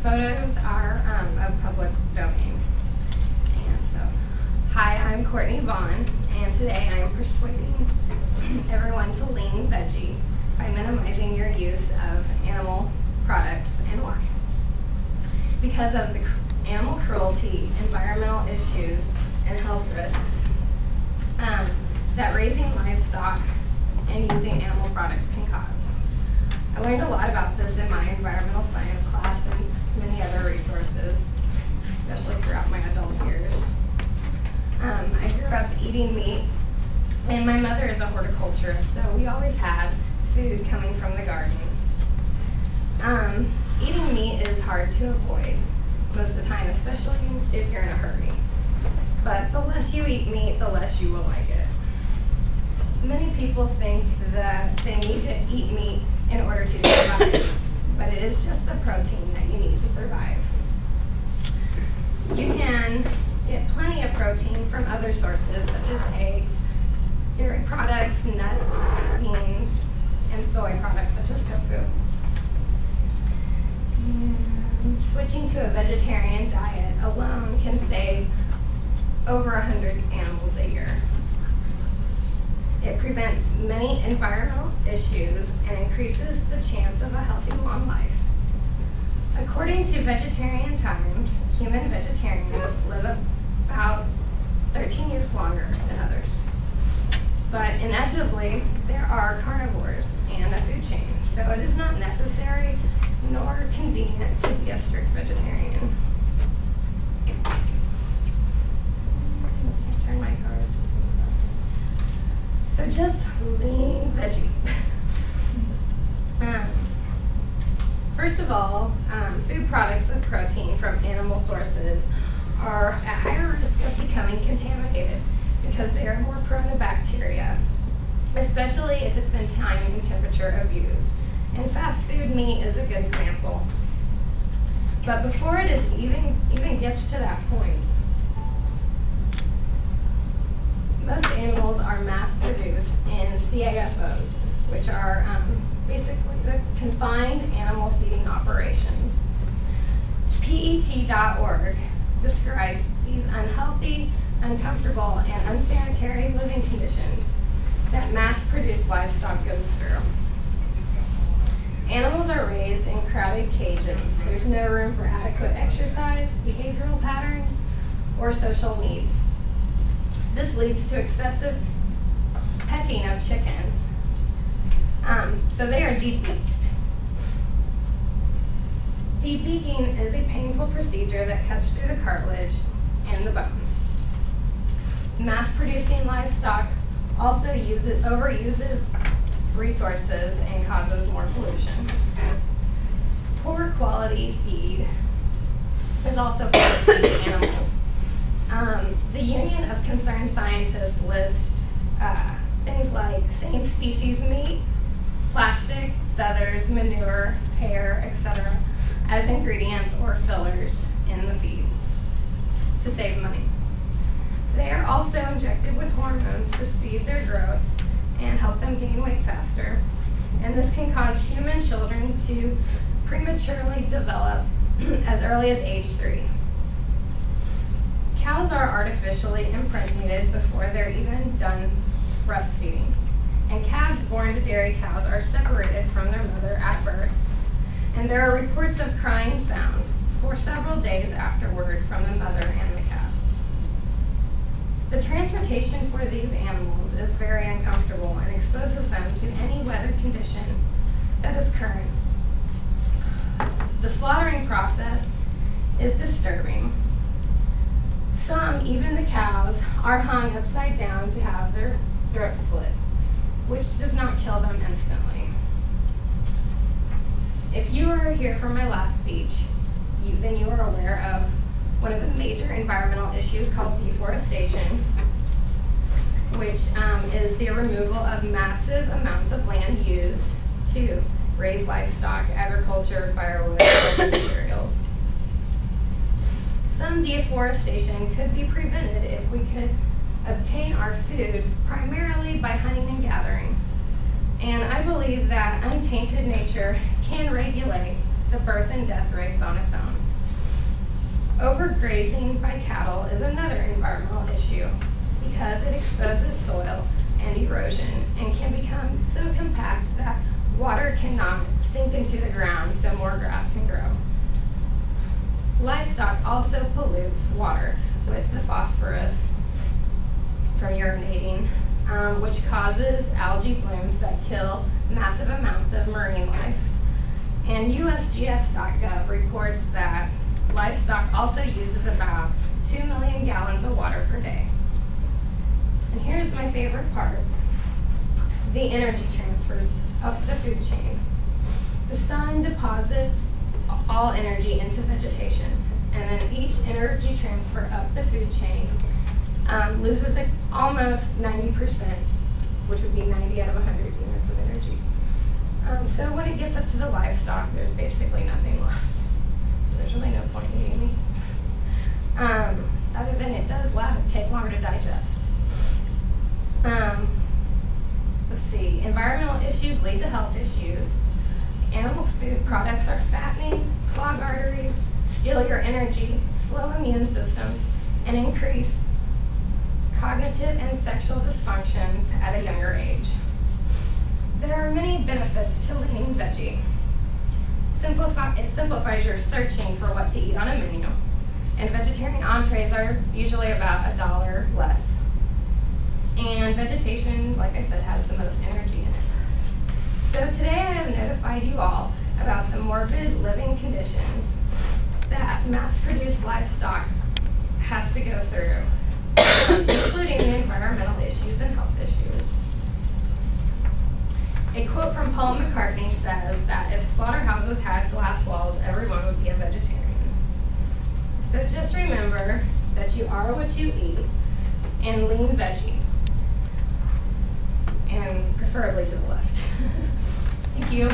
photos are of public domain. And so, hi, I'm Courtney Vaughn, and today I am persuading everyone to lean veggie by minimizing your use of animal products and why. Because of the animal cruelty, environmental issues, and health risks that raising livestock and using animal products can cause. I learned a lot about this in my environmental science class and many other resources, especially throughout my adult years. I grew up eating meat, and my mother is a horticulturist, so we always had food coming from the garden. Eating meat is hard to avoid most of the time, especially if you're in a hurry. But the less you eat meat, the less you will like it. Many people think that they need to eat meat in order to survive, but it is just the protein that you need to survive. You can get plenty of protein from other sources such as eggs, dairy products, nuts, beans, and soy products such as tofu. Switching to a vegetarian diet alone can save over 100 animals a year. It prevents many environmental issues and increases the chance of a healthy long life. According to Vegetarian Times, human vegetarians live about 13 years longer than others. But inevitably, there are carnivores and a food chain, so it is not necessary nor convenient to be a strict vegetarian. Turn my card. So just lean veggie. First of all, food products with protein from animal sources are at higher risk of becoming contaminated because they are more prone to bacteria, especially if it's been time and temperature abused. And fast food meat is a good example. But before it is even gets to that point, most animals are mass-produced in CAFOs, which are basically the confined animal feeding operations. PET.org describes these unhealthy, uncomfortable, and unsanitary living conditions that mass-produced livestock goes through. Animals are raised in crowded cages. There's no room for adequate exercise, behavioral patterns, or social need. This leads to excessive pecking of chickens. So they are debeaked. Debeaking is a painful procedure that cuts through the cartilage and the bone. Mass-producing livestock also overuses resources and causes more pollution. Poor quality feed is also part of these animals. The Union of Concerned Scientists lists things like same species meat, plastic, feathers, manure, hair, etc. as ingredients or fillers in the feed to save money. They are also injected with hormones to speed their growth and help them gain weight faster. And this can cause human children to prematurely develop as early as age 3. Cows are artificially impregnated before they're even done breastfeeding. And calves born to dairy cows are separated from their mother at birth. And there are reports of crying sounds for several days afterward from the mother and the calf. The transportation for these animals is very uncomfortable and exposes them to any weather condition that is current. The slaughtering process is disturbing. Some, even the cows, are hung upside down to have their throats slit, which does not kill them instantly. If you were here for my last speech, then you are aware of one of the major environmental issues called deforestation, which is the removal of massive amounts of land used to raise livestock, agriculture, firewood, and building materials. Some deforestation could be prevented if we could obtain our food primarily by hunting and gathering. And I believe that untainted nature can regulate the birth and death rates on its own. Overgrazing by cattle is another environmental issue because it exposes soil and erosion and can become so compact that water cannot sink into the ground so more grass can grow. Livestock also pollutes water with the phosphorus from urinating, which causes algae blooms that kill massive amounts of marine life. And USGS.gov reports that livestock also uses about 2 million gallons of water per day. And here's my favorite part, the energy transfers up the food chain. The sun deposits all energy into vegetation, and then each energy transfer up the food chain loses almost 90%, which would be 90 out of 100 units of energy. So when it gets up to the livestock, there's basically nothing left. So there's really no point in eating meat. Other than it does take longer to digest. Let's see, environmental issues lead to health issues. Animal food products are fattening, clog arteries, steal your energy, slow immune systems, and increase cognitive and sexual dysfunctions at a younger age. There are many benefits to Lean Veggie. It simplifies your searching for what to eat on a menu, and vegetarian entrees are usually about $1 less. And vegetation, like I said, has the most energy in it. So today I have notified you all about the morbid living conditions that mass-produced livestock has to go through, including the environmental issues and health issues. A quote from Paul McCartney says that if slaughterhouses had glass walls, everyone would be a vegetarian. So just remember that you are what you eat, and Lean Veggie, and preferably to the left. Thank you.